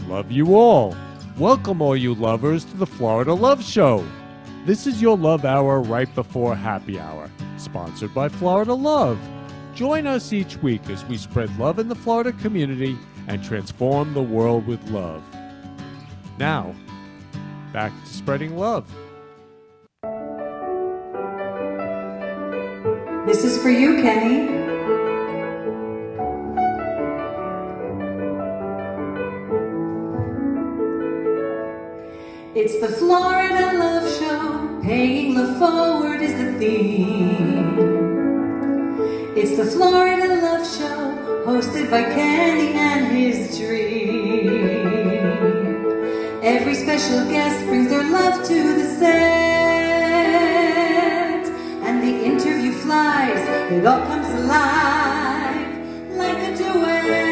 Love you all. Welcome all you lovers to the Florida Love Show. This is your love hour right before happy hour, sponsored by Florida Love. Join us each week as we spread love in the Florida community and transform the world with love. Now, back to spreading love. This is for you, Kenny. It's the Florida Love Show, paying love forward is the theme. It's the Florida Love Show, hosted by Kenny and his dream. Every special guest brings their love to the set, and the interview flies, it all comes alive like a duet.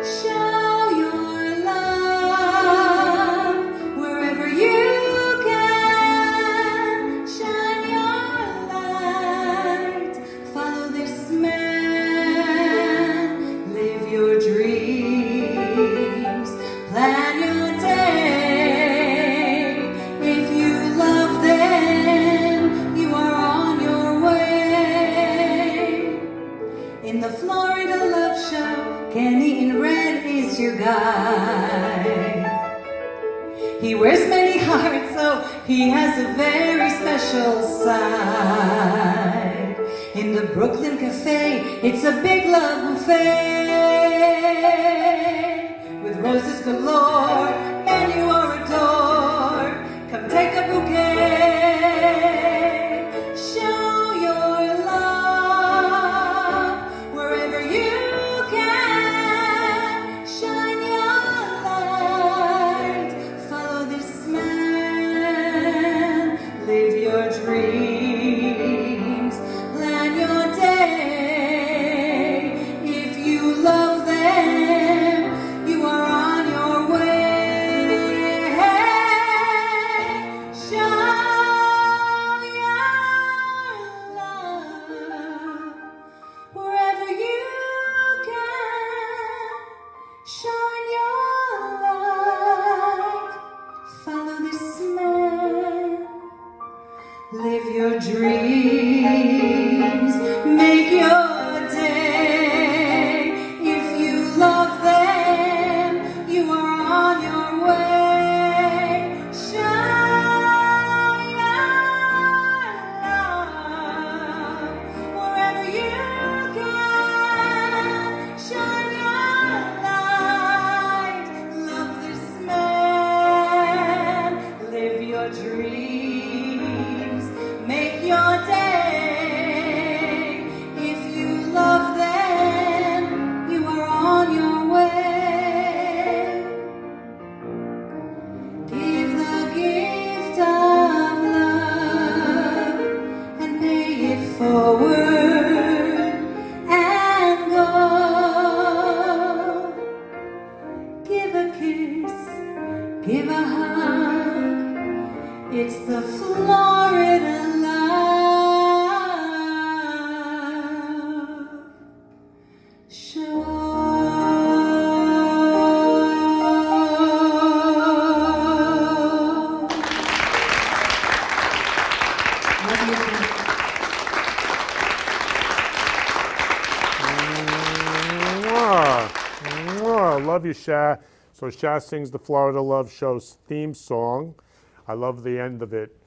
Show your love wherever you can. Shine your light, follow this man, live your dreams, plan your day. If you love them, you are on your way. In the Florida Love Show, Kenny in red is your guide. He wears many hearts, so he has a very special side. In the Brooklyn Cafe, it's a big love buffet. With roses galore, and you are adored. Come take a bouquet. Show your love wherever you can. Shine your light, follow this man, live your dreams, plan your day. If you love them, you are on your way. Show your love wherever you can. Shine your light, follow this man, live your dreams, make your day. If you love them, you are on your way. Shine your love wherever you can. Shine your light, love this man, live your dreams, make your day. If you love them, you are on your way. Give the gift of love and pay it forward and go. Give a kiss, give a hug. It's the Florida Love Show. Love you. Mwah. Mwah. Love you, Sha. So Sha sings the Florida Love Show's theme song. I love the end of it.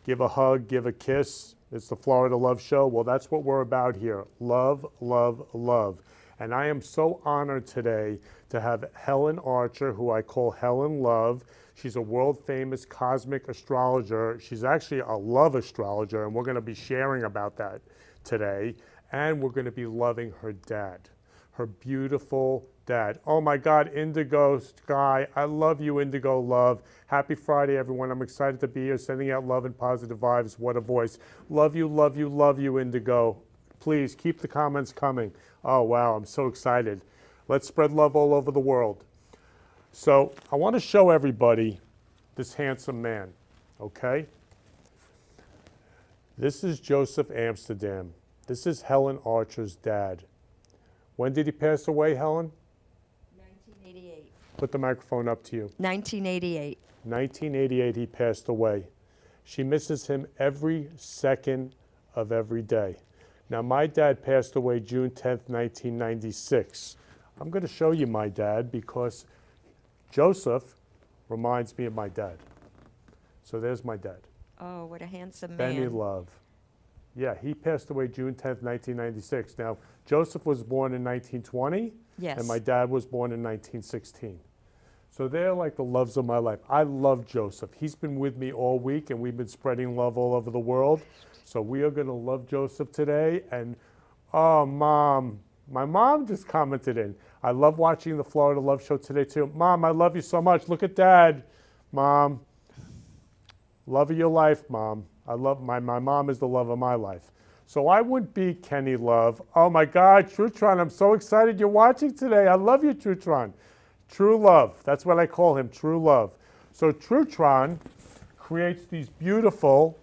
Give a hug, give a kiss. It's the Florida Love Show. Well, that's what we're about here. Love, love, love. And I am so honored today to have Helen Archer, who I call Helen Love. She's a world famous cosmic astrologer. She's actually a love astrologer, and we're going to be sharing about that today. And we're going to be loving her dad, her beautiful dad. Oh my God, Indigo Sky. I love you, Indigo Love. Happy Friday, everyone. I'm excited to be here, sending out love and positive vibes. What a voice. Love you, love you, love you, Indigo. Please keep the comments coming. Oh, wow, I'm so excited. Let's spread love all over the world. So I want to show everybody this handsome man, okay? This is Joseph Amsterdam. This is Helen Archer's dad. When did he pass away, Helen? 1988. Put the microphone up to you. 1988. 1988, he passed away. She misses him every second of every day. Now, my dad passed away June 10th, 1996. I'm going to show you my dad because Joseph reminds me of my dad. So there's my dad. Oh, what a handsome Benny man. Love. Yeah, he passed away June 10th, 1996. Now, Joseph was born in 1920, Yes. and my dad was born in 1916. So they're like the loves of my life. I love Joseph. He's been with me all week, and we've been spreading love all over the world. So we are going to love Joseph today. And, oh, Mom, my mom just commented in. I love watching the Florida Love Show today, too. Mom, I love you so much. Look at Dad, Mom. Love of your life, Mom. I love my mom is the love of my life. So I wouldn't be Kenny Love. Oh my God, Trutron, I'm so excited you're watching today. I love you, Trutron. True Love, that's what I call him, True Love. So Trutron creates these beautiful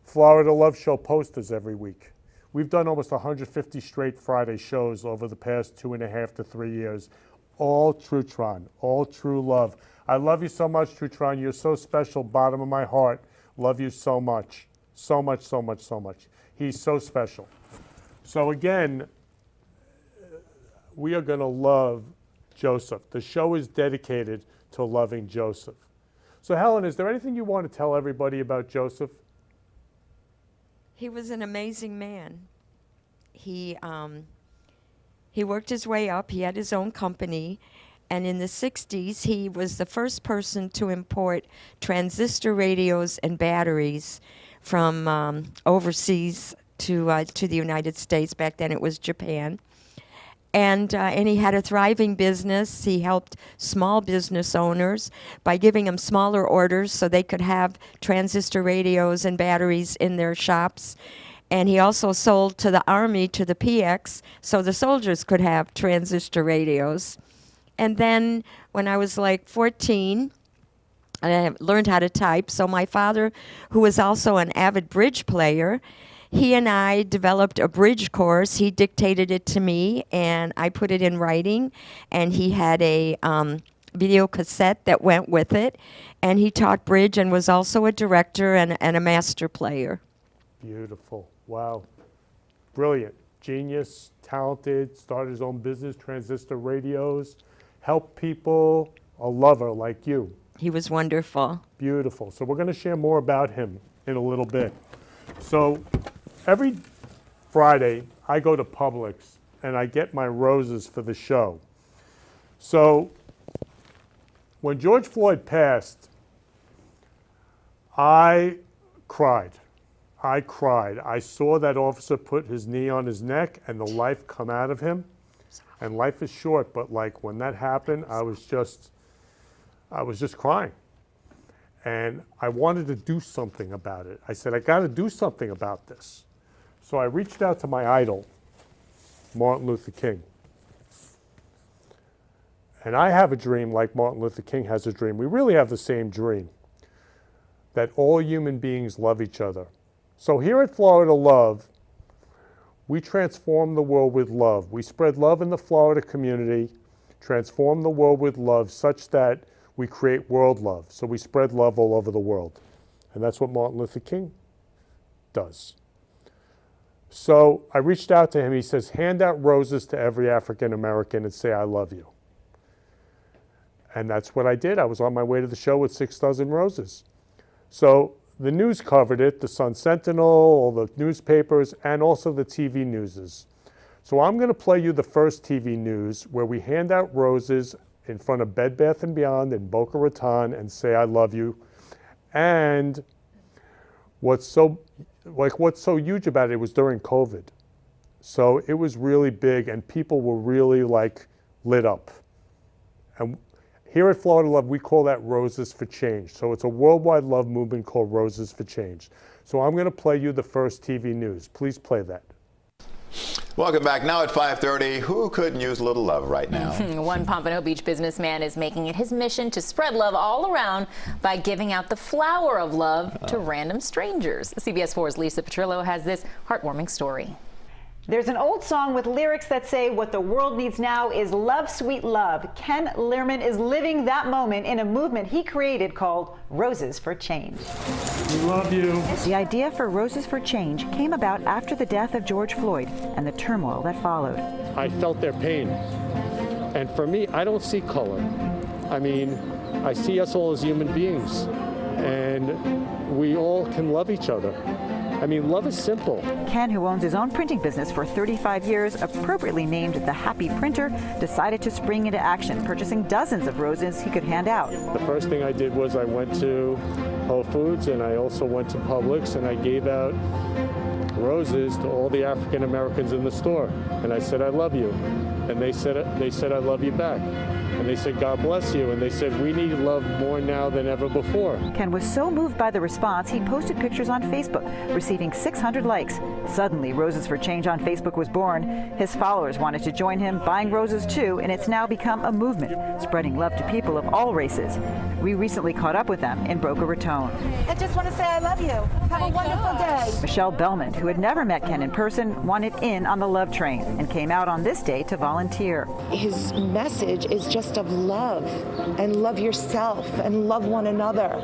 Florida Love Show posters every week. We've done almost 150 straight Friday shows over the past 2.5 to 3 years. All Trutron, all true love. I love you so much, Trutron. You're so special, bottom of my heart. Love you so much. So much, so much, so much. He's so special. So again, we are going to love Joseph. The show is dedicated to loving Joseph. So Helen, is there anything you want to tell everybody about Joseph? He was an amazing man. He worked his way up. He had his own company. And in the 60s, he was the first person to import transistor radios and batteries from overseas to the United States. Back then it was Japan. And he had a thriving business. He helped small business owners by giving them smaller orders so they could have transistor radios and batteries in their shops. And he also sold to the Army, to the PX, so the soldiers could have transistor radios. And then when I was like 14, I learned how to type. So my father, who was also an avid bridge player, he and I developed a bridge course. He dictated it to me, and I put it in writing. And he had a video cassette that went with it. And he taught bridge and was also a director and a master player. Beautiful. Wow. Brilliant. Genius, talented, started his own business, transistor radios, helped people, a lover like you. He was wonderful. Beautiful. So we're going to share more about him in a little bit. So every Friday, I go to Publix and I get my roses for the show. So when George Floyd passed, I cried. I saw that officer put his knee on his neck and the life come out of him. And life is short, but like when that happened, I was just crying. And I wanted to do something about it. I said, I got to do something about this. So I reached out to my idol, Martin Luther King. And I have a dream like Martin Luther King has a dream. We really have the same dream, that all human beings love each other. So here at Florida Love, we transform the world with love. We spread love in the Florida community, transform the world with love such that we create world love. So we spread love all over the world. And that's what Martin Luther King does. So I reached out to him. He says, hand out roses to every African American and say, I love you. And that's what I did. I was on my way to the show with 6 dozen roses. So the news covered it, the Sun Sentinel, all the newspapers, and also the TV newses. So I'm going to play you the first TV news where we hand out roses in front of Bed Bath & Beyond in Boca Raton and say, I love you. And what's so huge about it was during COVID. So it was really big and people were really like lit up. And here at Florida Love, we call that Roses for Change. So it's a worldwide love movement called Roses for Change. So I'm going to play you the first TV news. Please play that. Welcome back. Now at 5:30, who couldn't use a little love right now? One Pompano Beach businessman is making it his mission to spread love all around by giving out the flower of love to random strangers. CBS 4's Lisa Petrillo has this heartwarming story. There's an old song with lyrics that say what the world needs now is love, sweet love. Ken Lehrman is living that moment in a movement he created called Roses for Change. We love you. The idea for Roses for Change came about after the death of George Floyd and the turmoil that followed. I felt their pain. And for me, I don't see color. I mean, I see us all as human beings. And we all can love each other. I mean, love is simple. Ken, who owns his own printing business for 35 years, appropriately named the Happy Printer, decided to spring into action, purchasing dozens of roses he could hand out. The first thing I did was I went to Whole Foods and I also went to Publix and I gave out roses to all the African Americans in the store. And I said, I love you. And they said, I love you back. And they said, God bless you. And they said, we need love more now than ever before. Ken was so moved by the response, he posted pictures on Facebook, receiving 600 likes. Suddenly, Roses for Change on Facebook was born. His followers wanted to join him, buying roses too, and it's now become a movement, spreading love to people of all races. We recently caught up with them in Boca Raton. I just want to say I love you. Have a wonderful day. Michelle Bellman, who had never met Ken in person, wanted in on the love train and came out on this day to volunteer. His message is just of love, and love yourself and love one another.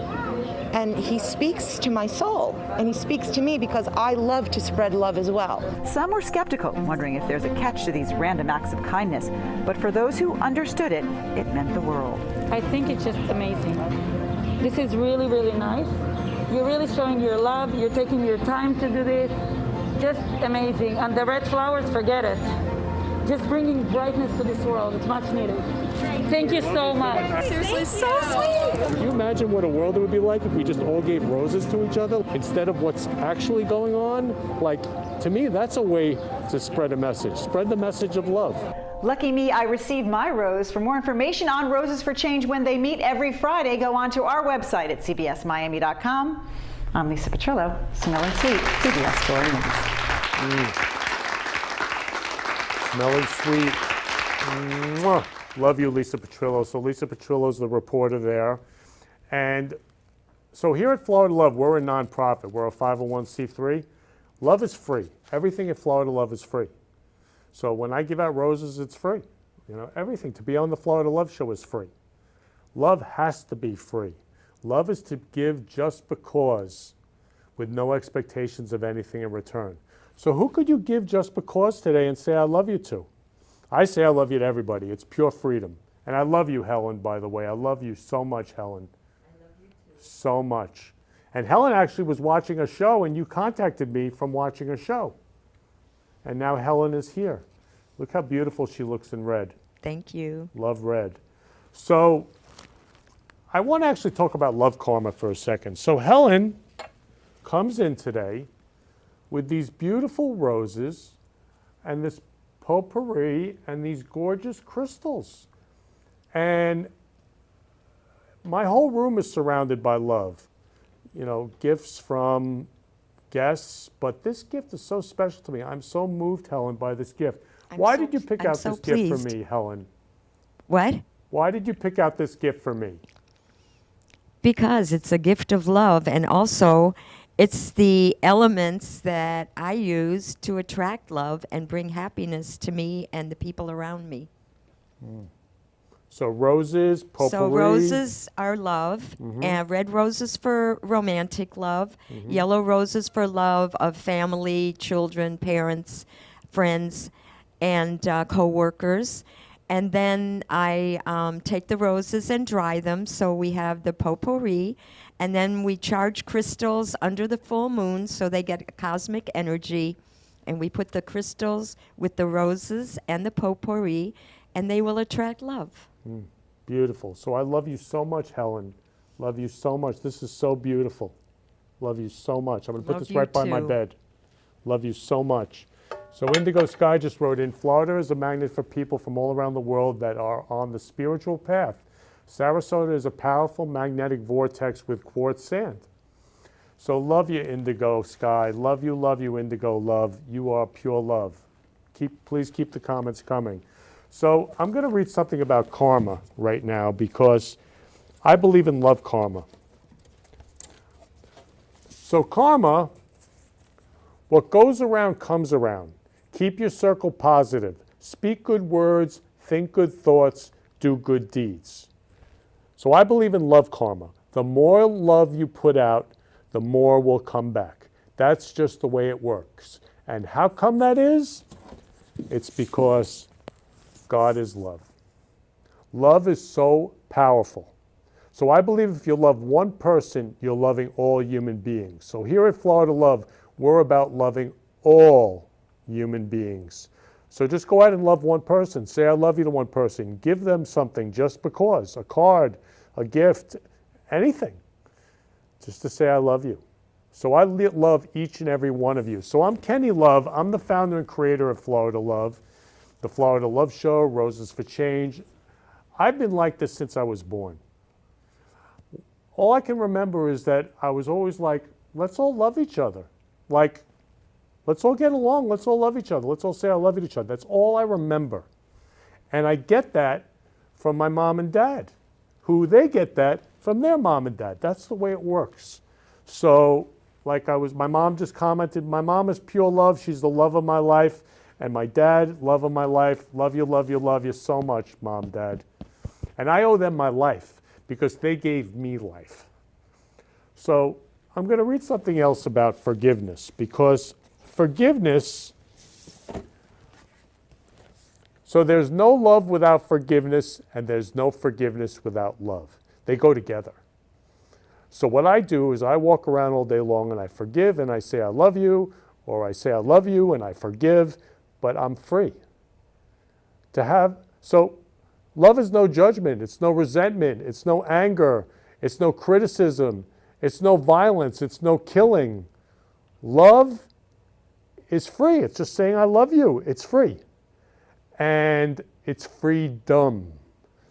And he speaks to my soul, and he speaks to me because I love to spread love as well. Some were skeptical, wondering if there's a catch to these random acts of kindness. But for those who understood it, it meant the world. I think it's just amazing. This is really, really nice. You're really showing your love. You're taking your time to do this. Just amazing. And the red flowers, forget it. Just bringing brightness to this world. It's much needed. Thank you so much. Seriously, so sweet. Can you imagine what a world it would be like if we just all gave roses to each other instead of what's actually going on? Like, to me, that's a way to spread a message. Spread the message of love. Lucky me, I received my rose. For more information on Roses for Change when they meet every Friday, go on to our website at cbsmiami.com. I'm Lisa Petrillo, Smelling Sweet, CBS 4 News. Smelling sweet. Mwah. Love you, Lisa Petrillo. So Lisa Petrillo's the reporter there. And so here at Florida Love, we're a nonprofit. We're a 501c3. Love is free. Everything at Florida Love is free. So when I give out roses, it's free. You know, everything. To be on the Florida Love Show is free. Love has to be free. Love is to give just because, with no expectations of anything in return. So who could you give just because today and say, I love you to? I say I love you to everybody. It's pure freedom. And I love you, Helen, by the way. I love you so much, Helen. I love you too. So much. And Helen actually was watching a show, and you contacted me from watching a show. And now Helen is here. Look how beautiful she looks in red. Thank you. Love red. So I want to actually talk about love karma for a second. So Helen comes in today with these beautiful roses and this potpourri and these gorgeous crystals. And my whole room is surrounded by love. You know, gifts from guests, but this gift is so special to me. I'm so moved, Helen, by this gift. Why did you pick out this gift for me, Helen? What? Why did you pick out this gift for me? Because it's a gift of love, and also it's the elements that I use to attract love and bring happiness to me and the people around me. So roses, potpourri. So roses are love, and red roses for romantic love, yellow roses for love of family, children, parents, friends, and co-workers. And then I take the roses and dry them, so we have the potpourri. And then we charge crystals under the full moon so they get cosmic energy. And we put the crystals with the roses and the potpourri, and they will attract love. Beautiful. So I love you so much, Helen. Love you so much. This is so beautiful. Love you so much. I'm going to put Love this right by my you too. bed. Love you so much. So Indigo Sky just wrote in, Florida is a magnet for people from all around the world that are on the spiritual path. Sarasota is a powerful magnetic vortex with quartz sand. So love you, Indigo Sky. Love you, Indigo Love. You are pure love. Please keep the comments coming. So I'm going to read something about karma right now because I believe in love karma. So karma, what goes around comes around. Keep your circle positive. Speak good words, think good thoughts, do good deeds. So I believe in love karma. The more love you put out, the more will come back. That's just the way it works. And how come that is? It's because God is love. Love is so powerful. So I believe if you love one person, you're loving all human beings. So here at Florida Love, we're about loving all human beings. So just go out and love one person. Say I love you to one person. Give them something just because, a card, a gift, anything, just to say I love you. So I love each and every one of you. So I'm Kenny Love. I'm the founder and creator of Florida Love, the Florida Love Show, Roses for Change. I've been like this since I was born. All I can remember is that I was always like, let's all love each other. Like, let's all get along. Let's all love each other. Let's all say I love you to each other. That's all I remember. And I get that from my mom and dad, who they get that from their mom and dad. That's the way it works. So, my mom just commented, my mom is pure love. She's the love of my life. And my dad, love of my life. Love you, love you, love you so much, Mom, Dad. And I owe them my life because they gave me life. So I'm going to read something else about forgiveness, because forgiveness, so there's no love without forgiveness, and there's no forgiveness without love. They go together. So what I do is I walk around all day long and I forgive and I say I love you, or I say I love you and I forgive, but I'm free to have. So love is no judgment, it's no resentment, it's no anger, it's no criticism, it's no violence, it's no killing. Love is free. It's just saying I love you. It's free. And it's freedom.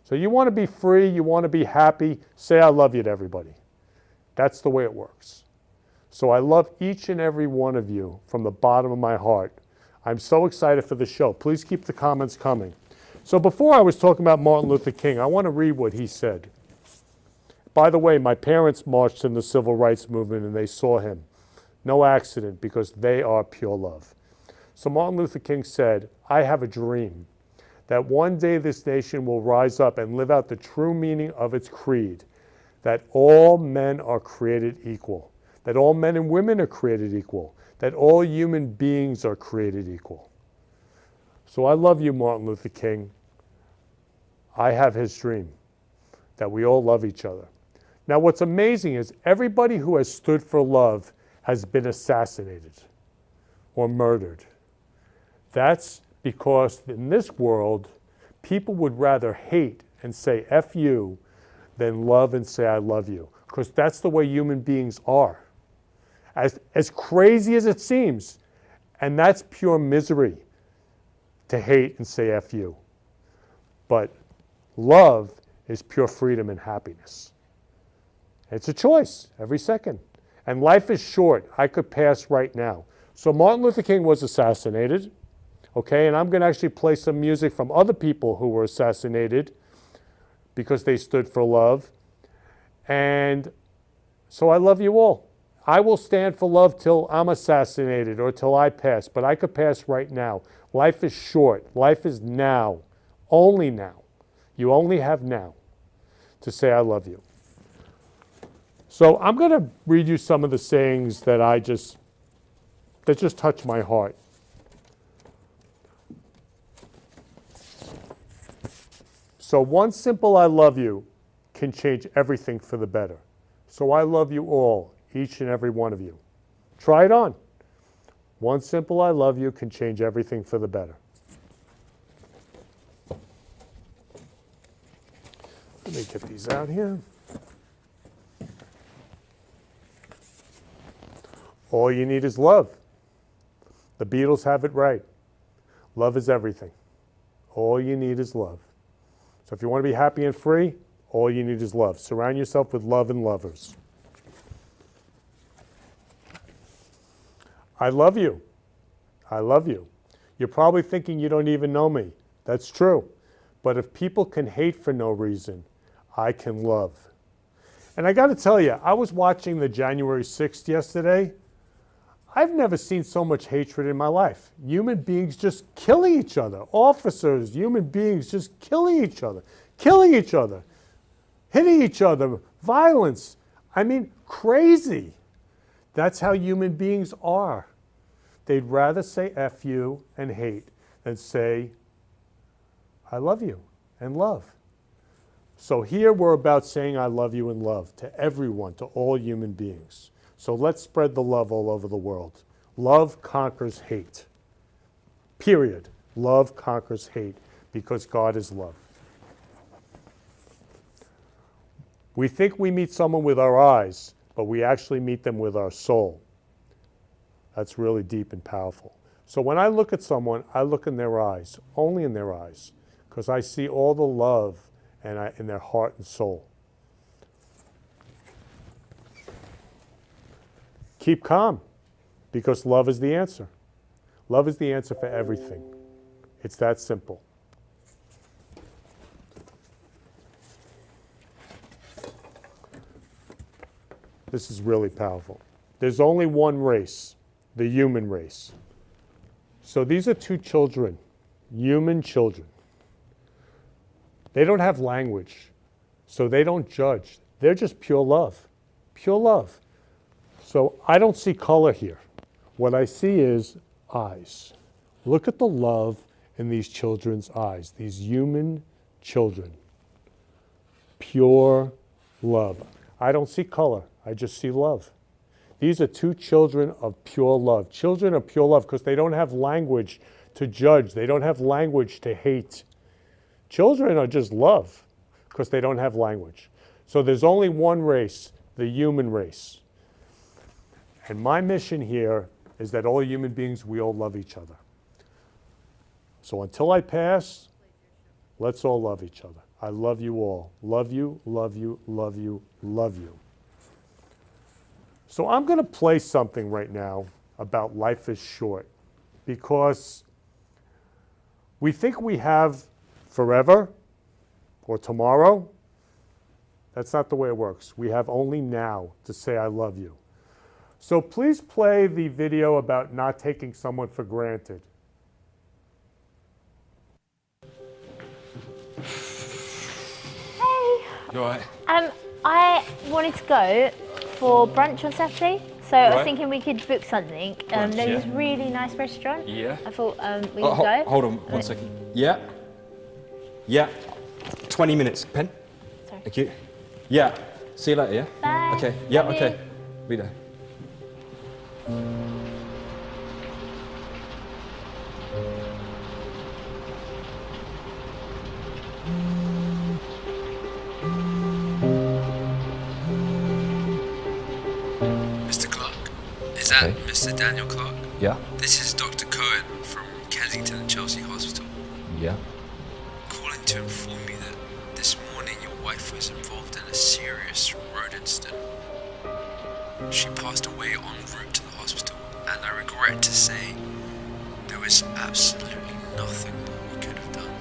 So you want to be free, you want to be happy, say I love you to everybody. That's the way it works. So I love each and every one of you from the bottom of my heart. I'm so excited for the show. Please keep the comments coming. So before I was talking about Martin Luther King, I want to read what he said. By the way, my parents marched in the civil rights movement and they saw him. No accident, because they are pure love. So Martin Luther King said, I have a dream that one day this nation will rise up and live out the true meaning of its creed, that all men are created equal, that all men and women are created equal, that all human beings are created equal. So I love you, Martin Luther King. I have his dream, that we all love each other. Now what's amazing is everybody who has stood for love has been assassinated or murdered. That's because in this world, people would rather hate and say F you than love and say I love you, because that's the way human beings are. As crazy as it seems, and that's pure misery to hate and say F you. But love is pure freedom and happiness. It's a choice every second. And life is short. I could pass right now. So Martin Luther King was assassinated, okay? And I'm going to actually play some music from other people who were assassinated because they stood for love. And so I love you all. I will stand for love till I'm assassinated or till I pass, but I could pass right now. Life is short. Life is now. Only now. You only have now to say I love you. So I'm going to read you some of the sayings that just touch my heart. So one simple I love you can change everything for the better. So I love you all, each and every one of you. Try it on. One simple I love you can change everything for the better. Let me get these out here. All you need is love. The Beatles have it right. Love is everything. All you need is love. So if you want to be happy and free, all you need is love. Surround yourself with love and lovers. I love you. I love you. You're probably thinking you don't even know me. That's true. But if people can hate for no reason, I can love. And I got to tell you, I was watching the January 6th yesterday. I've never seen so much hatred in my life. Human beings just killing each other. Officers, human beings just killing each other, hitting each other, violence. I mean, crazy. That's how human beings are. They'd rather say F you and hate than say, I love you and love. So here we're about saying I love you and love to everyone, to all human beings. So let's spread the love all over the world. Love conquers hate. Period. Love conquers hate because God is love. We think we meet someone with our eyes, but we actually meet them with our soul. That's really deep and powerful. So when I look at someone, I look in their eyes, only in their eyes, because I see all the love in their heart and soul. Keep calm, because love is the answer. Love is the answer for everything. It's that simple. This is really powerful. There's only one race, the human race. So these are two children, human children. They don't have language, so they don't judge. They're just pure love, pure love. So I don't see color here. What I see is eyes. Look at the love in these children's eyes, these human children. Pure love. I don't see color, I just see love. These are two children of pure love. Children of pure love because they don't have language to judge. They don't have language to hate. Children are just love because they don't have language. So there's only one race, the human race. And my mission here is that all human beings, we all love each other. So until I pass, let's all love each other. I love you all. Love you, love you, love you, love you. So I'm going to play something right now about life is short because we think we have forever or tomorrow. That's not the way it works. We have only now to say I love you. So please play the video about not taking someone for granted. Hey. You all right? I wanted to go for brunch on Saturday, so I was thinking we could book something. Brunch, There's this really nice restaurant. Yeah. I thought we could go. Hold on one second. Yeah. Yeah. 20 minutes. Pen? Sorry. Thank you. Yeah. See you later, yeah? Bye. Okay. Yeah, Love okay. you. Be there. Mr. Clark, is that Mr. Daniel Clark? Yeah. This is Dr. Cohen from Kensington and Chelsea Hospital. Yeah. Calling to inform you that this morning your wife was involved in a serious road incident. She passed away en route to the hospital, and I regret to say there was absolutely nothing more we could have done.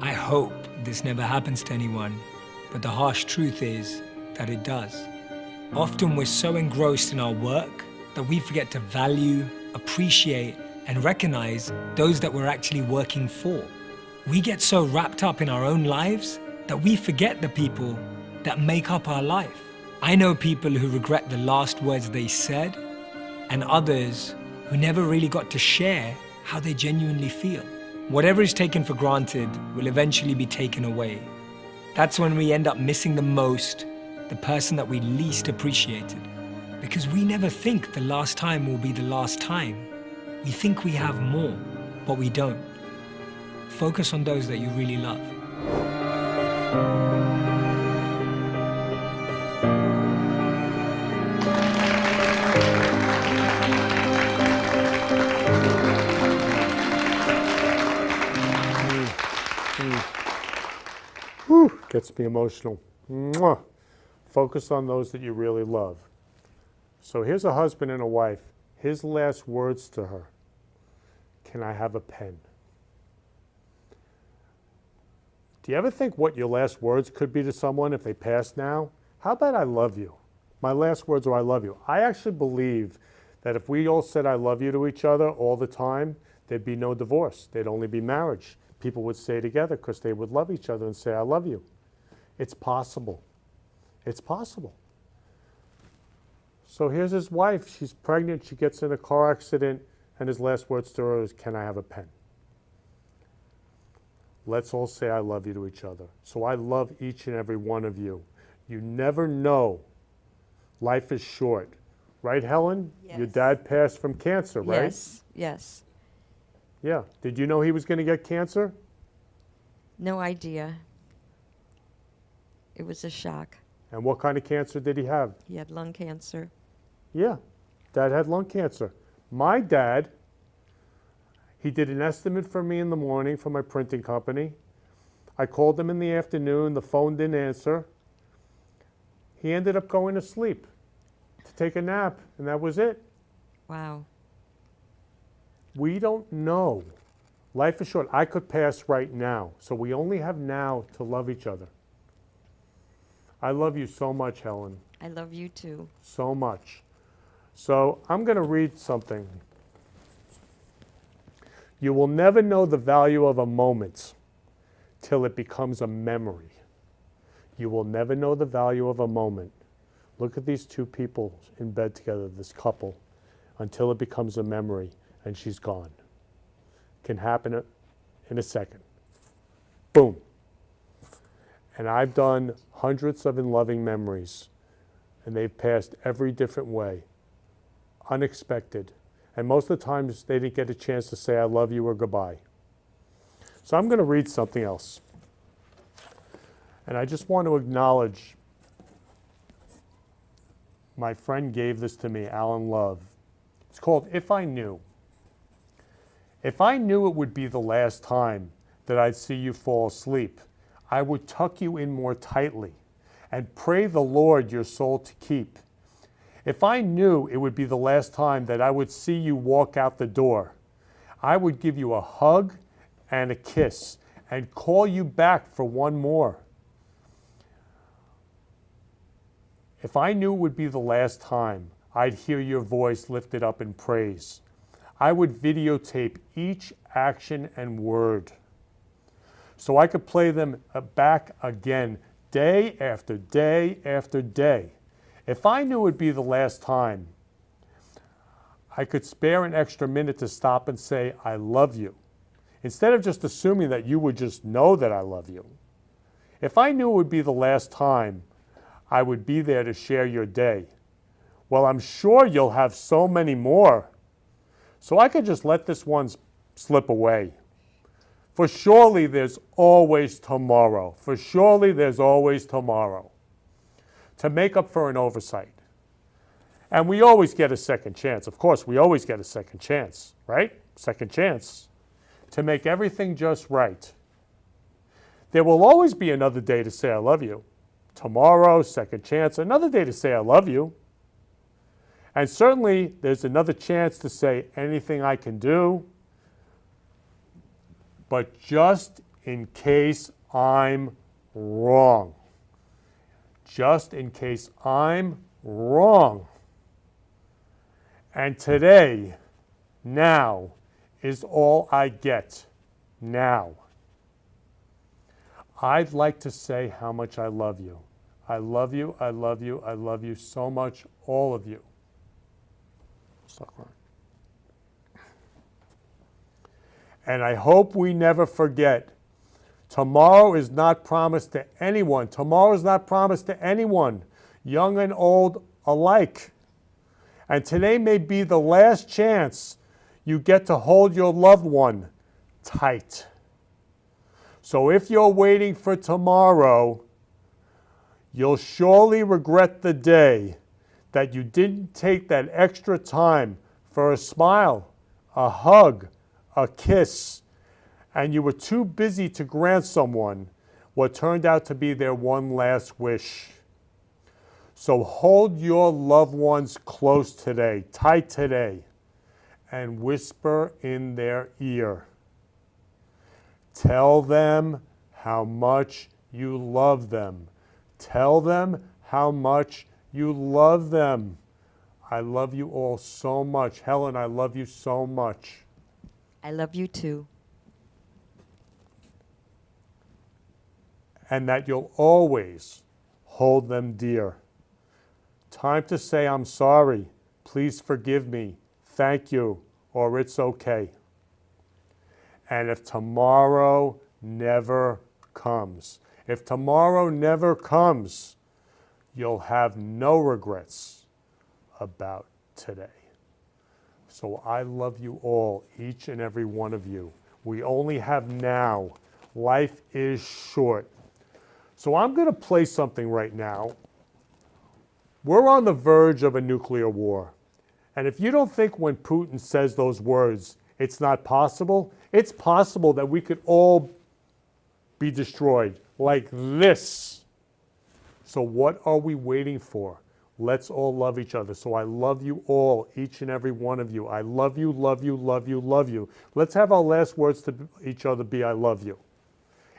I hope this never happens to anyone, but the harsh truth is that it does. Often we're so engrossed in our work that we forget to value, appreciate, and recognize those that we're actually working for. We get so wrapped up in our own lives that we forget the people that make up our life. I know people who regret the last words they said, and others who never really got to share how they genuinely feel. Whatever is taken for granted will eventually be taken away. That's when we end up missing the most the person that we least appreciated. Because we never think the last time will be the last time. We think we have more, but we don't. Focus on those that you really love. Whew, gets me emotional. Mwah. Focus on those that you really love. So here's a husband and a wife. His last words to her: "Can I have a pen?" Do you ever think what your last words could be to someone if they passed now? How about "I love you"? My last words are "I love you." I actually believe that if we all said "I love you" to each other all the time, there'd be no divorce. There'd only be marriage. People would stay together because they would love each other and say "I love you." It's possible. It's possible. So here's his wife. She's pregnant. She gets in a car accident, and his last words to her is, "Can I have a pen?" Let's all say "I love you" to each other. So I love each and every one of you. You never know. Life is short. Right, Helen? Yes. Your dad passed from cancer, right? Yes, yes. Yeah. Did you know he was going to get cancer? No idea. It was a shock. And what kind of cancer did he have? He had lung cancer. Yeah, Dad had lung cancer. My dad, he did an estimate for me in the morning for my printing company. I called him in the afternoon. The phone didn't answer. He ended up going to sleep to take a nap, and that was it. Wow. We don't know. Life is short. I could pass right now, so we only have now to love each other. I love you so much, Helen. I love you too. So much. So I'm going to read something. You will never know the value of a moment till it becomes a memory. You will never know the value of a moment. Look at these two people in bed together, this couple, until it becomes a memory and she's gone. Can happen in a second. Boom. And I've done hundreds of in-loving memories, and they've passed every different way, unexpected. And most of the times, they didn't get a chance to say "I love you" or goodbye. So I'm going to read something else. And I just want to acknowledge my friend gave this to me, Alan Love. It's called "If I Knew." If I knew it would be the last time that I'd see you fall asleep, I would tuck you in more tightly and pray the Lord your soul to keep. If I knew it would be the last time that I would see you walk out the door, I would give you a hug and a kiss and call you back for one more. If I knew it would be the last time I'd hear your voice lifted up in praise, I would videotape each action and word so I could play them back again day after day after day. If I knew it would be the last time, I could spare an extra minute to stop and say, "I love you," instead of just assuming that you would just know that I love you. If I knew it would be the last time, I would be there to share your day. Well, I'm sure you'll have so many more, so I could just let this one slip away. For surely there's always tomorrow. For surely there's always tomorrow to make up for an oversight. And we always get a second chance. Of course, we always get a second chance, right? Second chance to make everything just right. There will always be another day to say "I love you." Tomorrow, second chance, another day to say "I love you." And certainly there's another chance to say "anything I can do." But just in case I'm wrong. Just in case I'm wrong. And today, now, is all I get. Now. I'd like to say how much I love you. I love you, I love you, I love you so much, all of you. Stop crying. And I hope we never forget, tomorrow is not promised to anyone. Tomorrow is not promised to anyone. young and old alike. And today may be the last chance you get to hold your loved one tight. So if you're waiting for tomorrow, you'll surely regret the day that you didn't take that extra time for a smile, a hug, a kiss, and you were too busy to grant someone what turned out to be their one last wish. So hold your loved ones close today, tight today, and whisper in their ear. Tell them how much you love them. Tell them how much you love them. I love you all so much. Helen, I love you so much. I love you too. And that you'll always hold them dear. Time to say I'm sorry. Please forgive me. Thank you. Or it's okay. And if tomorrow never comes, if tomorrow never comes, you'll have no regrets about today. So I love you all, each and every one of you. We only have now. Life is short. So I'm going to play something right now. We're on the verge of a nuclear war. And if you don't think when Putin says those words, it's not possible, it's possible that we could all be destroyed like this. So what are we waiting for? Let's all love each other. So I love you all, each and every one of you. I love you, love you, love you, love you. Let's have our last words to each other be I love you.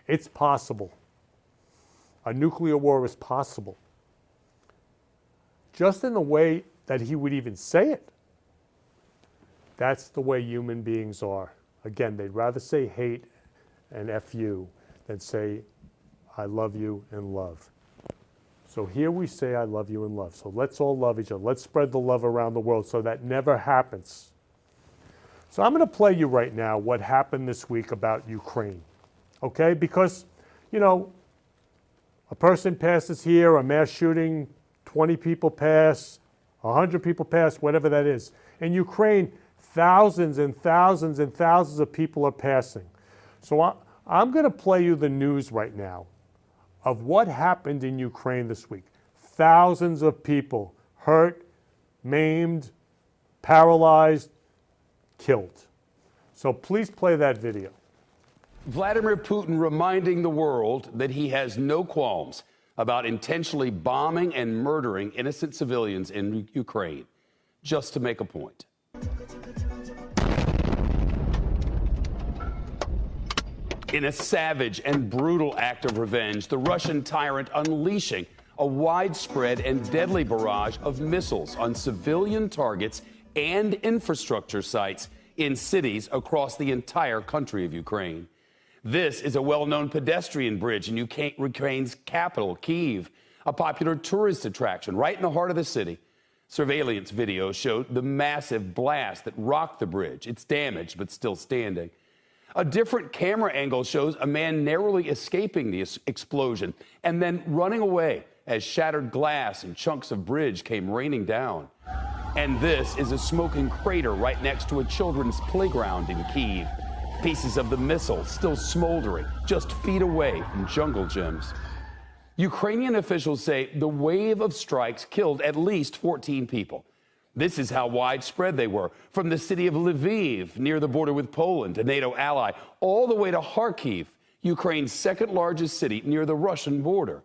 It's possible. A nuclear war is possible. Just in the way that he would even say it. That's the way human beings are. Again, they'd rather say hate and F you than say I love you and love. So here we say I love you and love. So let's all love each other. Let's spread the love around the world so that never happens. So I'm going to play you right now what happened this week about Ukraine. Okay? Because, you know, a person passes here, a mass shooting, 20 people pass, 100 people pass, whatever that is. In Ukraine, thousands and thousands and thousands of people are passing. So I'm going to play you the news right now of what happened in Ukraine this week. Thousands of people hurt, maimed, paralyzed, killed. So please play that video. Vladimir Putin reminding the world that he has no qualms about intentionally bombing and murdering innocent civilians in Ukraine, just to make a point. In a savage and brutal act of revenge, the Russian tyrant unleashing a widespread and deadly barrage of missiles on civilian targets and infrastructure sites in cities across the entire country of Ukraine. This is a well-known pedestrian bridge in Ukraine's capital, Kyiv, a popular tourist attraction right in the heart of the city. Surveillance video showed the massive blast that rocked the bridge. It's damaged, but still standing. A different camera angle shows a man narrowly escaping the explosion and then running away as shattered glass and chunks of bridge came raining down. And this is a smoking crater right next to a children's playground in Kyiv. Pieces of the missile still smoldering just feet away from jungle gyms. Ukrainian officials say the wave of strikes killed at least 14 people. This is how widespread they were, from the city of Lviv, near the border with Poland, a NATO ally, all the way to Kharkiv, Ukraine's second largest city near the Russian border.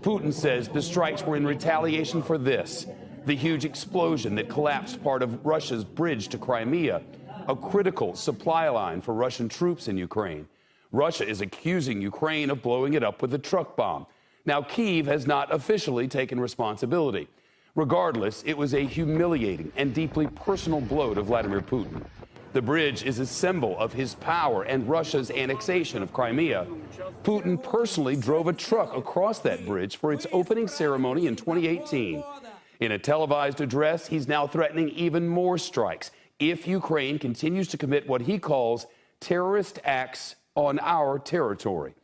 Putin says the strikes were in retaliation for this, the huge explosion that collapsed part of Russia's bridge to Crimea, a critical supply line for Russian troops in Ukraine. Russia is accusing Ukraine of blowing it up with a truck bomb. Now, Kyiv has not officially taken responsibility. Regardless, it was a humiliating and deeply personal blow to Vladimir Putin. The bridge is a symbol of his power and Russia's annexation of Crimea. Putin personally drove a truck across that bridge for its opening ceremony in 2018. In a televised address, he's now threatening even more strikes if Ukraine continues to commit what he calls terrorist acts on our territory.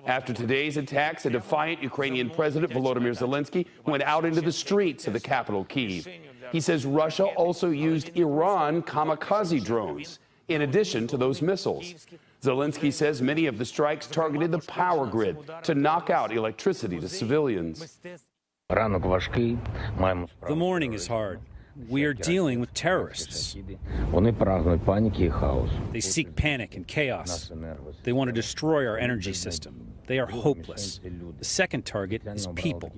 After today's attacks, a defiant Ukrainian President Volodymyr Zelensky went out into the streets of the capital, Kyiv. He says Russia also used Iran kamikaze drones, in addition to those missiles. Zelensky says many of the strikes targeted the power grid to knock out electricity to civilians. The morning is hard. We are dealing with terrorists. They seek panic and chaos. They want to destroy our energy system. They are hopeless. The second target is people.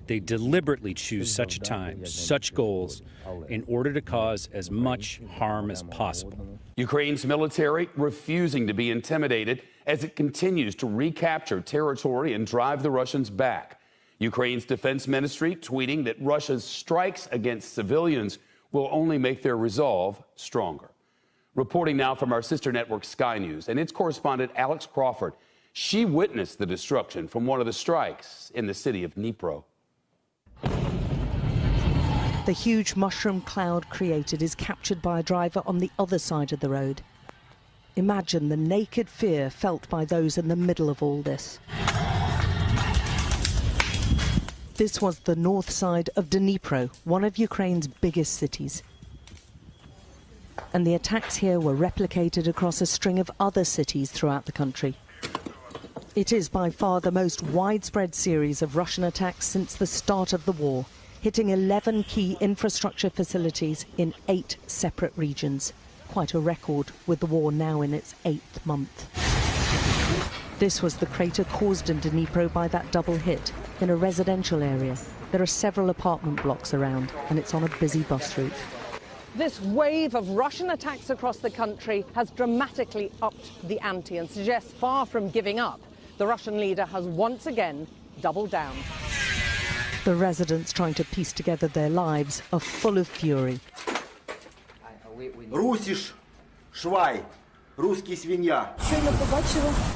They deliberately choose such a time, such goals, in order to cause as much harm as possible. Ukraine's military refusing to be intimidated as it continues to recapture territory and drive the Russians back. Ukraine's defense ministry tweeting that Russia's strikes against civilians will only make their resolve stronger. Reporting now from our sister network Sky News and its correspondent Alex Crawford. She witnessed the destruction from one of the strikes in the city of Dnipro. The huge mushroom cloud created is captured by a driver on the other side of the road. Imagine the naked fear felt by those in the middle of all this. This was the north side of Dnipro, one of Ukraine's biggest cities. And the attacks here were replicated across a string of other cities throughout the country. It is by far the most widespread series of Russian attacks since the start of the war, hitting 11 key infrastructure facilities in 8 separate regions. Quite a record, with the war now in its 8th month. This was the crater caused in Dnipro by that double hit, in a residential area. There are several apartment blocks around, and it's on a busy bus route. This wave of Russian attacks across the country has dramatically upped the ante and suggests far from giving up, the Russian leader has once again doubled down. The residents trying to piece together their lives are full of fury.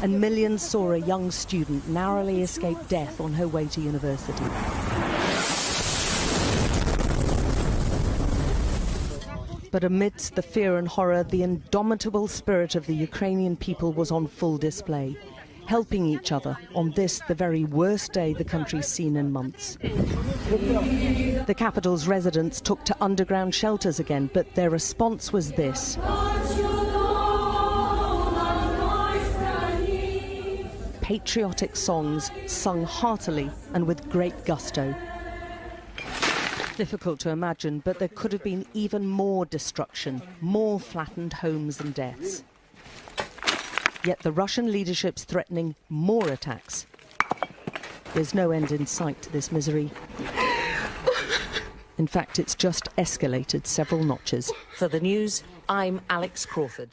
And millions saw a young student narrowly escape death on her way to university. But amidst the fear and horror, the indomitable spirit of the Ukrainian people was on full display, helping each other on this, the very worst day the country's seen in months. The capital's residents took to underground shelters again, but their response was this. Patriotic songs sung heartily and with great gusto. Difficult to imagine, but there could have been even more destruction, more flattened homes and deaths. Yet the Russian leadership's threatening more attacks. There's no end in sight to this misery. In fact, it's just escalated several notches. For the news, I'm Alex Crawford.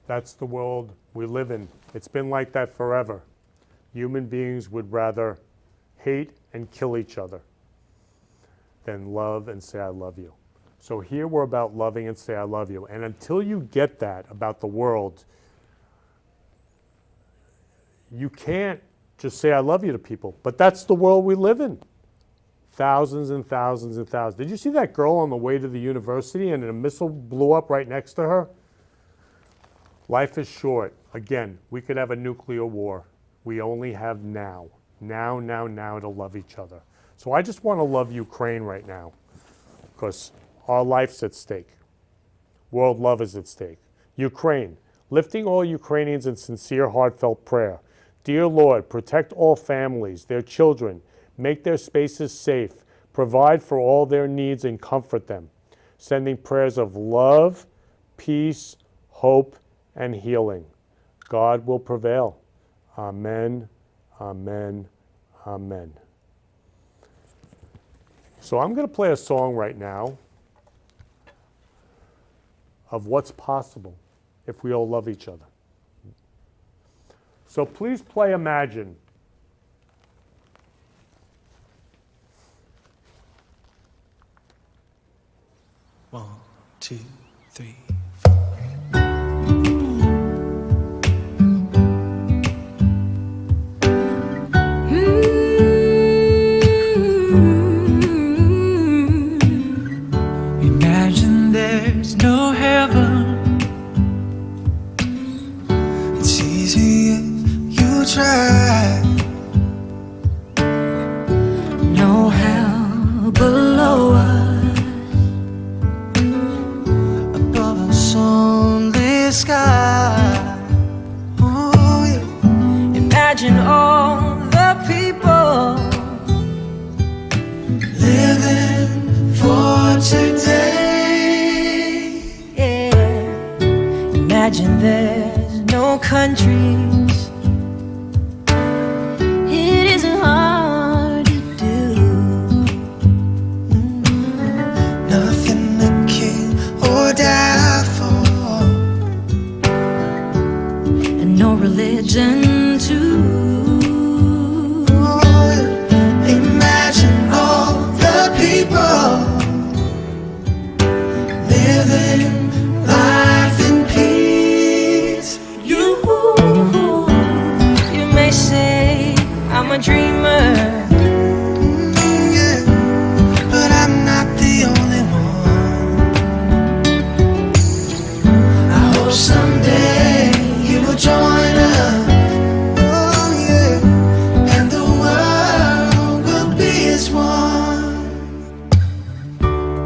That's the world we live in. It's been like that forever. Human beings would rather hate and kill each other than love and say, I love you. So here we're about loving and say, I love you. And until you get that about the world, you can't just say, I love you to people. But that's the world we live in. Thousands and thousands and thousands. Did you see that girl on the way to the university and a missile blew up right next to her? Life is short. Again, we could have a nuclear war. We only have now. Now to love each other. So I just want to love Ukraine right now because our life's at stake. World love is at stake. Ukraine, lifting all Ukrainians in sincere, heartfelt prayer. Dear Lord, protect all families, their children, make their spaces safe, provide for all their needs and comfort them. Sending prayers of love, peace, hope, and healing. God will prevail. Amen, amen, amen. So I'm going to play a song right now of what's possible if we all love each other. So please play Imagine. One, two, three. Imagine all the people living for today. Yeah. Imagine there's no countries. It isn't hard to do. Nothing to kill or die for, and no religion too. Imagine all the people living life in peace. You may say I'm a dreamer, yeah, but I'm not the only one. I hope someday you will join us. Oh yeah, and the world will be as one.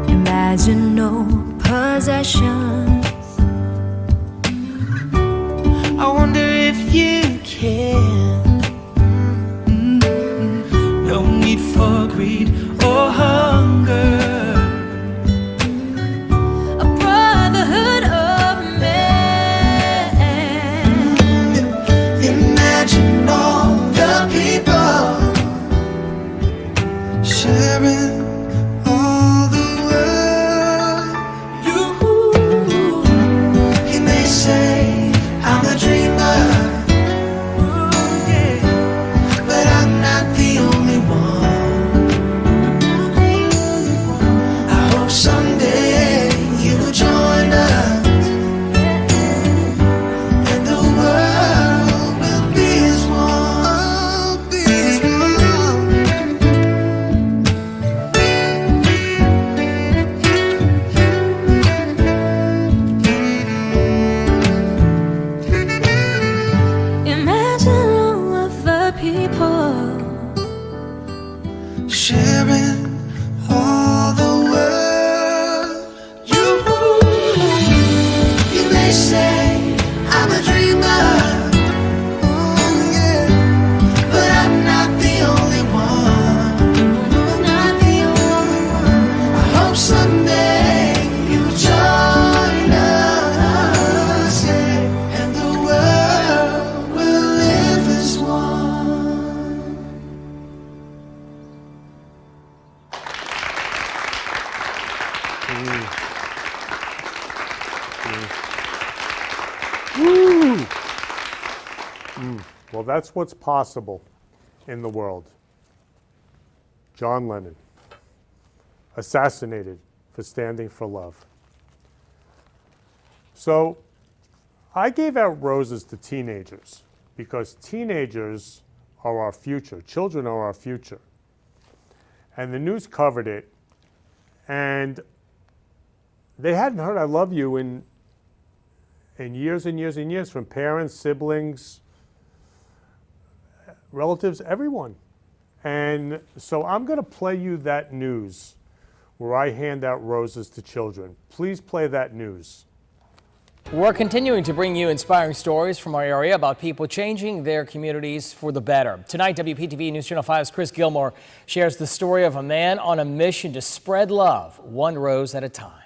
Imagine no possessions. I wonder if you can. No need for greed or hunger. A brotherhood of men. Imagine all the people sharing all the world. You may say I'm a dreamer, yeah, but I'm not the only one. I hope someday you will join us, and the world will be as one. Be as Imagine all of the people sharing all the world. You may say I'm a dreamer, oh yeah, but I'm not the only one. Not the only one. I hope someday you'll join us, yeah, and the world will live as one. Woo! Well, that's what's possible in the world. John Lennon, assassinated for standing for love. So I gave out roses to teenagers because teenagers are our future. Children are our future. And the news covered it, and they hadn't heard I love you in years and years and years from parents, siblings, relatives, everyone. And so I'm going to play you that news where I hand out roses to children. Please play that news. We're continuing to bring you inspiring stories from our area about people changing their communities for the better. Tonight, WPTV News Channel 5's Chris Gilmore shares the story of a man on a mission to spread love, one rose at a time.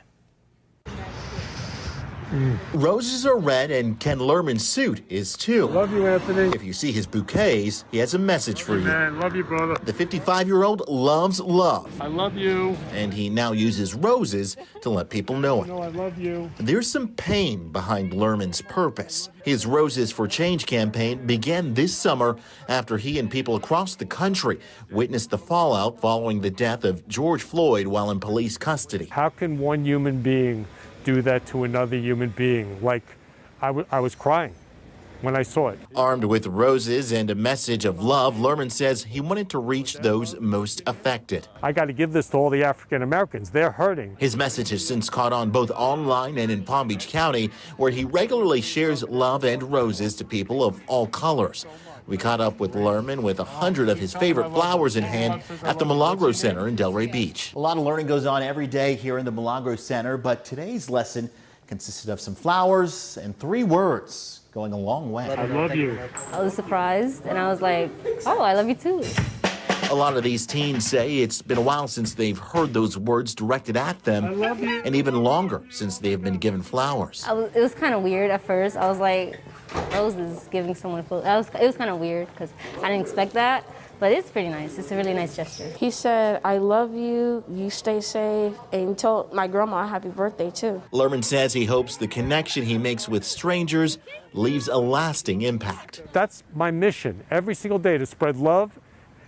Roses are red, and Ken Lerman's suit is too. Love you, Anthony. If you see his bouquets, he has a message for you. Man, love you, brother. The 55-year-old loves love. I love you. And he now uses roses to let people know it. No, I love you. There's some pain behind Lerman's purpose. His Roses for Change campaign began this summer after he and people across the country witnessed the fallout following the death of George Floyd while in police custody. How can one human being do that to another human being? Like, I was crying when I saw it. Armed with roses and a message of love, Lerman says he wanted to reach those most affected. I got to give this to all the African Americans. They're hurting. His message has since caught on both online and in Palm Beach County, where he regularly shares love and roses to people of all colors. We caught up with Lerman with 100 of his favorite flowers in hand at the Milagro Center in Delray Beach. A lot of learning goes on every day here in the Milagro Center, but today's lesson consisted of some flowers and 3 words. going a long way. I love you. I was surprised, and I was like, oh, I love you too. A lot of these teens say it's been a while since they've heard those words directed at them, and even longer since they have been given flowers. It was kind of weird at first. I was like, roses giving someone flowers. It was kind of weird because I didn't expect that, but it's pretty nice. It's a really nice gesture. He said, I love you, you stay safe, and he told my grandma happy birthday too. Lerman says he hopes the connection he makes with strangers leaves a lasting impact. That's my mission every single day, to spread love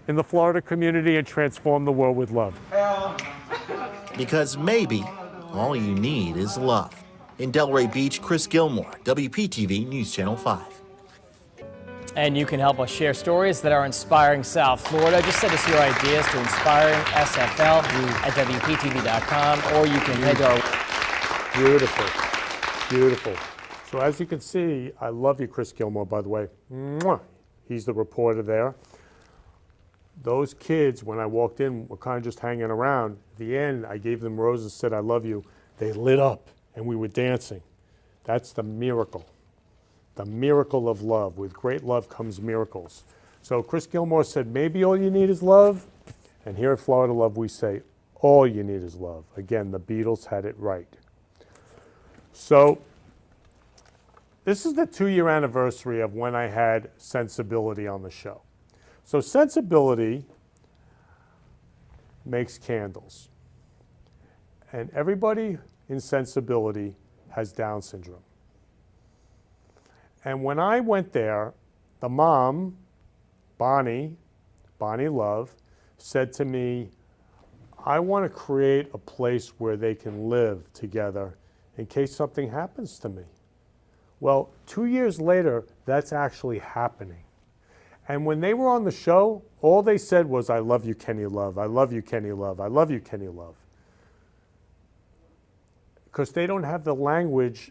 in the Florida community and transform the world with love. Because maybe all you need is love. In Delray Beach, Chris Gilmore, WPTV News Channel 5. And you can help us share stories that are inspiring South Florida. Just send us your ideas to inspiringsfl@WPTV.com, or you can head to our... Beautiful, beautiful. So as you can see, I love you, Chris Gilmore, by the way. Mwah. He's the reporter there. Those kids, when I walked in, were kind of just hanging around. At the end, I gave them roses, said, I love you. They lit up, and we were dancing. That's the miracle of love. With great love comes miracles. So Chris Gilmore said, maybe all you need is love. And here at Florida Love, we say, all you need is love. Again, the Beatles had it right. So this is the 2-year anniversary of when I had Sensibility on the show. So Sensibility makes candles. And everybody in Sensibility has Down syndrome. And when I went there, the mom, Bonnie Love, said to me, I want to create a place where they can live together in case something happens to me. Well, 2 years later, that's actually happening. And when they were on the show, all they said was, I love you, Kenny Love. I love you, Kenny Love. I love you, Kenny Love. Because they don't have the language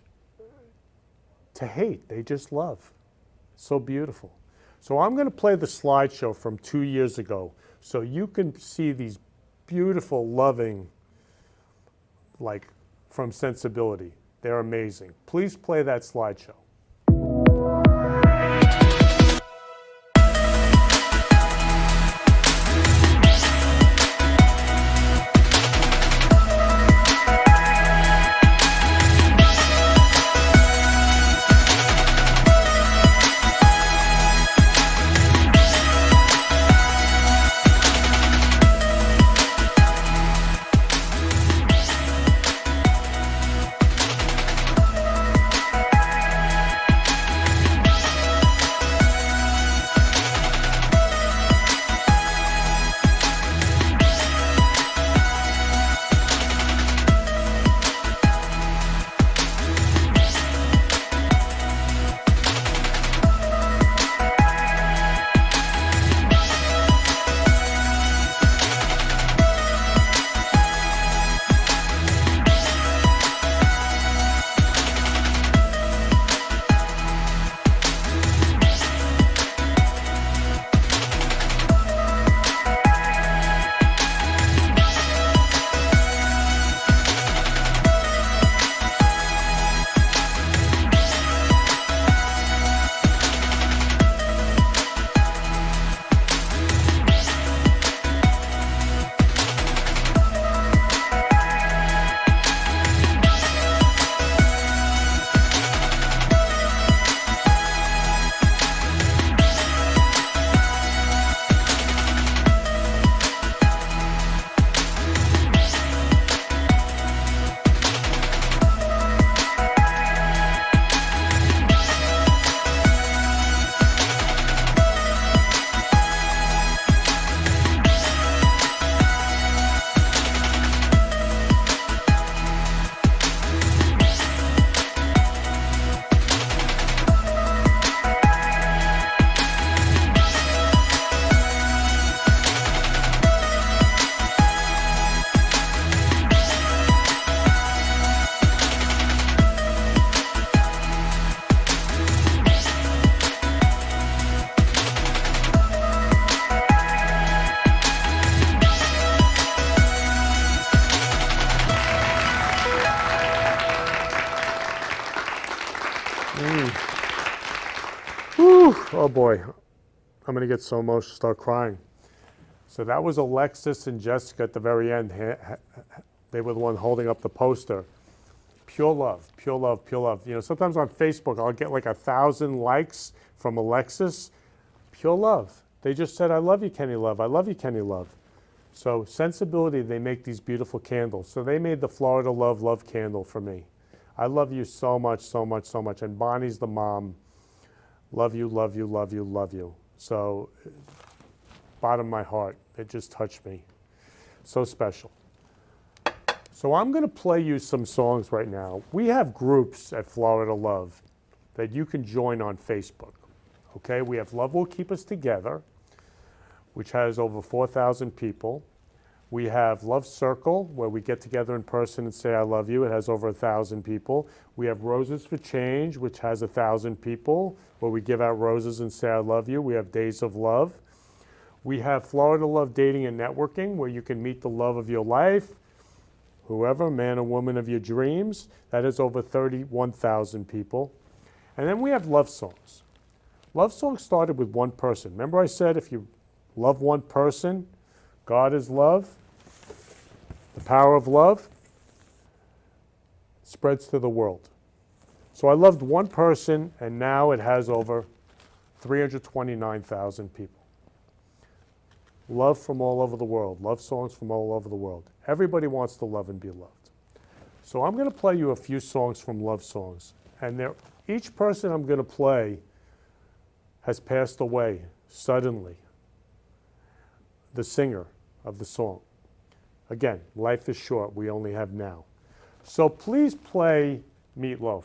to hate. They just love. It's so beautiful. So I'm going to play the slideshow from 2 years ago so you can see these beautiful, loving, like, from Sensibility. They're amazing. Please play that slideshow. oh boy, I'm gonna get so emotional, start crying. So that was Alexis and Jessica at the very end. They were the one holding up the poster. Pure love, pure love, pure love. You know, sometimes on Facebook, I'll get like 1,000 likes from Alexis. Pure love. They just said, I love you, Kenny Love. I love you, Kenny Love. So Sensibility, they make these beautiful candles. So they made the Florida Love Love candle for me. I love you so much, so much, so much. And Bonnie's the mom. Love you, love you, love you, love you. So bottom of my heart, it just touched me. So special. So I'm going to play you some songs right now. We have groups at Florida Love that you can join on Facebook. Okay, we have Love Will Keep Us Together, which has over 4,000 people. We have Love Circle, where we get together in person and say I love you. It has over 1,000 people. We have Roses for Change, which has 1,000 people, where we give out roses and say I love you. We have Days of Love. We have Florida Love Dating and Networking, where you can meet the love of your life, whoever, man or woman of your dreams. That is over 31,000 people. And then we have Love Songs. Love Songs started with one person. Remember I said if you love one person, God is love, the power of love spreads to the world. So I loved one person, and now it has over 329,000 people. Love from all over the world, love songs from all over the world. Everybody wants to love and be loved. So I'm going to play you a few songs from Love Songs. And each person I'm going to play has passed away suddenly, the singer of the song. Again, life is short. We only have now. So please play Meatloaf.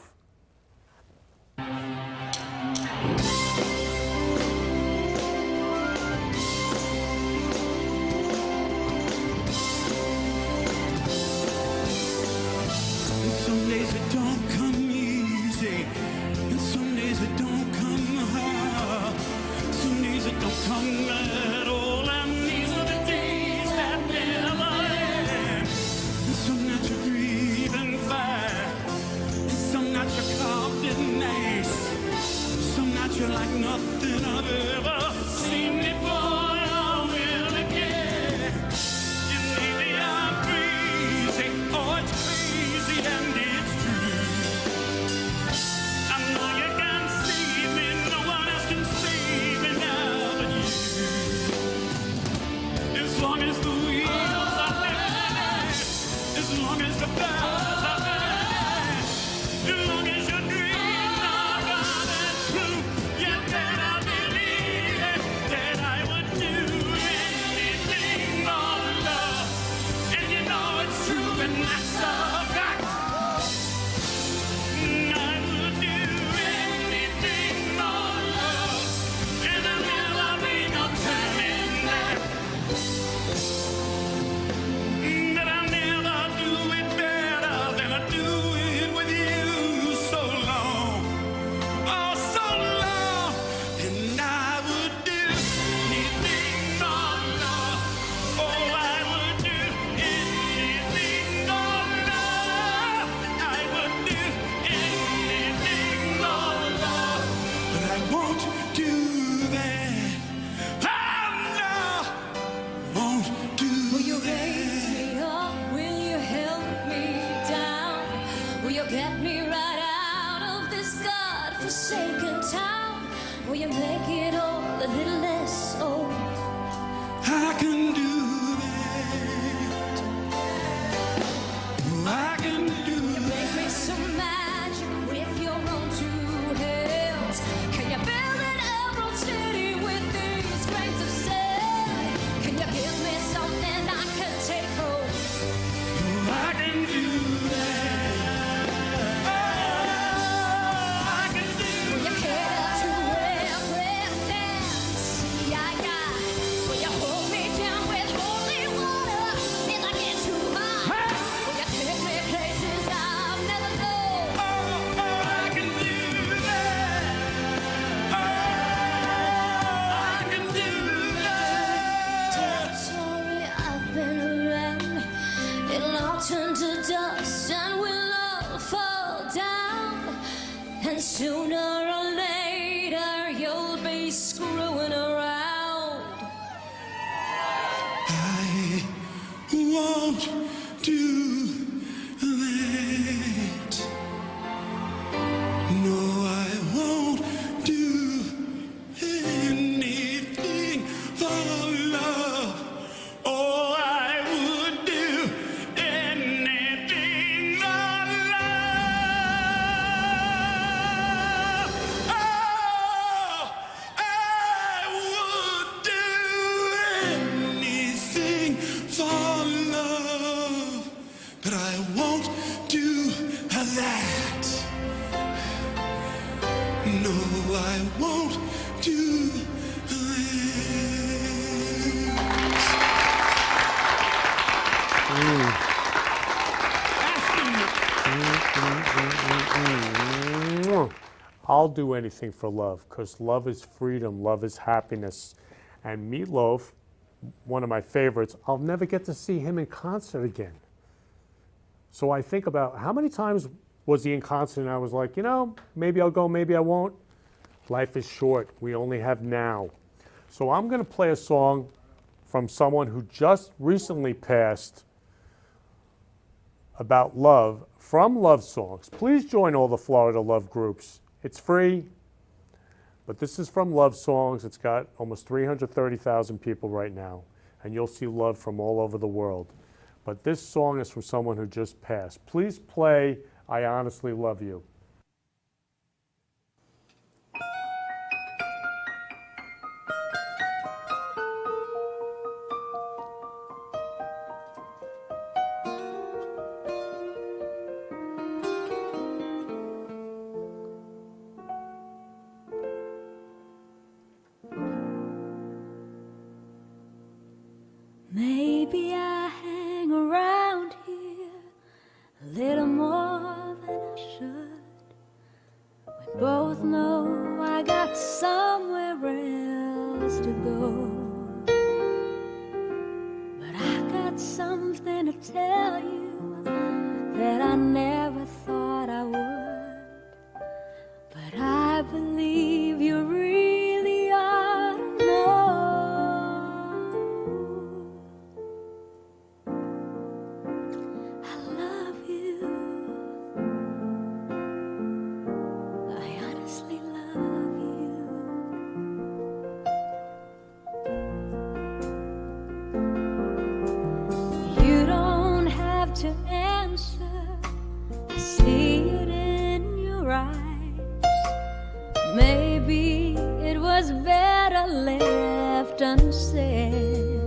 Some days it don't come easy, and some days it don't come hard. Some days it don't come at all, and these are the days that never end. And some nights you breathe and fire, and some nights you carved in ice. Some nights you're like nothing I've ever seen before. I will again. And maybe I'm crazy, oh it's crazy and it's true. I know you can save me, no one else can save me now but you. As long as the wheels are turning, as long as the bells are burning, as long as your dreams are coming true, you better believe that I would do anything for love. And you know it's true, and that's a fact. I would do anything for love, and there'll never be no turning back. I'll do anything for love, because love is freedom, love is happiness. And Meatloaf, one of my favorites, I'll never get to see him in concert again. So I think about how many times was he in concert and I was like, you know, maybe I'll go, maybe I won't. Life is short. We only have now. So I'm going to play a song from someone who just recently passed about love from Love Songs. Please join all the Florida love groups. It's free, but this is from Love Songs. It's got almost 330,000 people right now, and you'll see love from all over the world. But this song is from someone who just passed. Please play I Honestly Love You. Maybe I hang around here a little more than I should. We both know I got somewhere else to go. But I got something to tell you that I never thought I would. But I believe you really ought to know. To answer, I see it in your eyes. Maybe it was better left unsaid.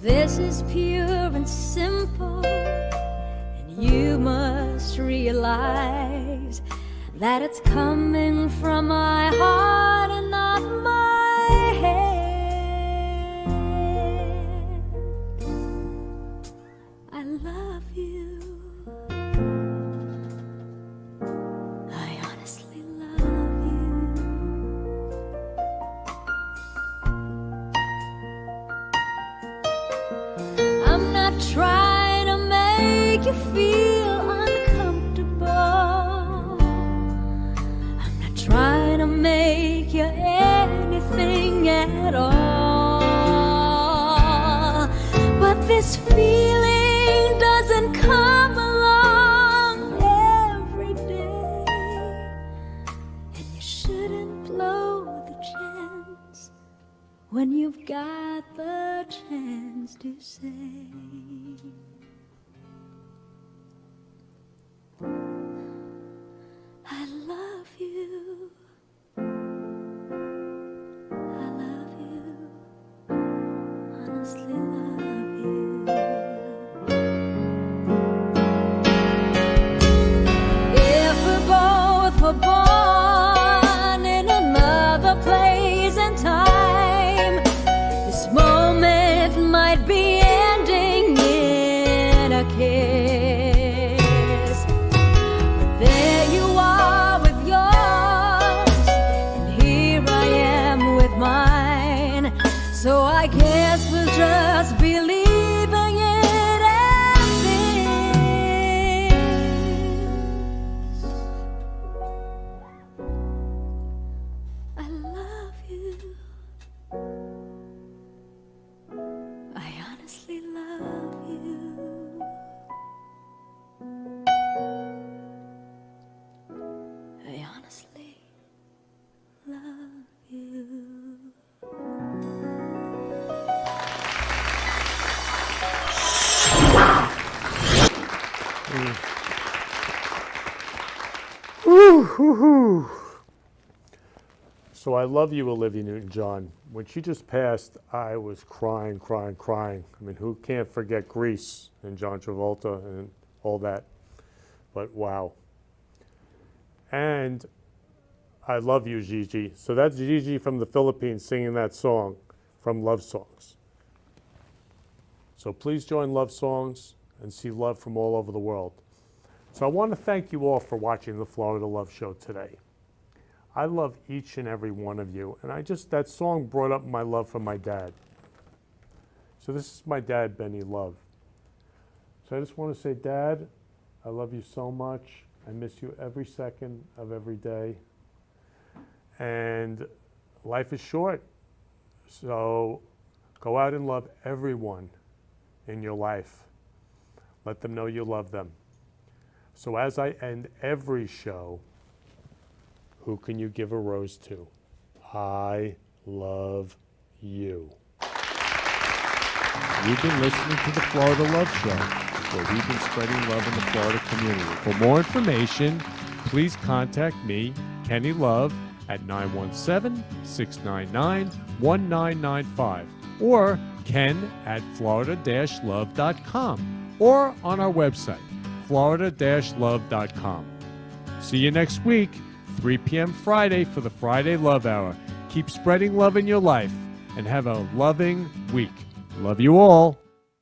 This is pure and simple, and you must realize that it's coming from my heart and not my head. I love you. I honestly love you. I'm not trying to make you feel uncomfortable. I'm not trying to make you anything at all. But this feeling doesn't come along every day, and you shouldn't blow the chance when you've got the chance to say I love you. I love you. Honestly love you. Were born in another place and time, this moment might be ending in a kiss. But there you are with yours, and here I am with mine. So I guess we'll just be leaving it as is. I love you. I honestly love you. I honestly love you. Woo-hoo-hoo. So I love you, Olivia Newton-John. When she just passed, I was crying, crying, crying. I mean, who can't forget Grease and John Travolta and all that? But wow. And I love you, Gigi. So that's Gigi from the Philippines singing that song from Love Songs. So please join Love Songs and see love from all over the world. So I want to thank you all for watching the Florida Love Show today. I love each and every one of you, and that song brought up my love for my dad. So this is my dad, Benny Love. So I just want to say, Dad, I love you so much. I miss you every second of every day. And life is short. So go out and love everyone in your life. Let them know you love them. So as I end every show, who can you give a rose to? I love you. You've been listening to the Florida Love Show, where we've been spreading love in the Florida community. For more information, please contact me, Kenny Love, at 917-699-1995 or ken@florida-love.com or on our website, florida-love.com. See you next week, 3 p.m. Friday for the Friday Love Hour. Keep spreading love in your life and have a loving week. Love you all.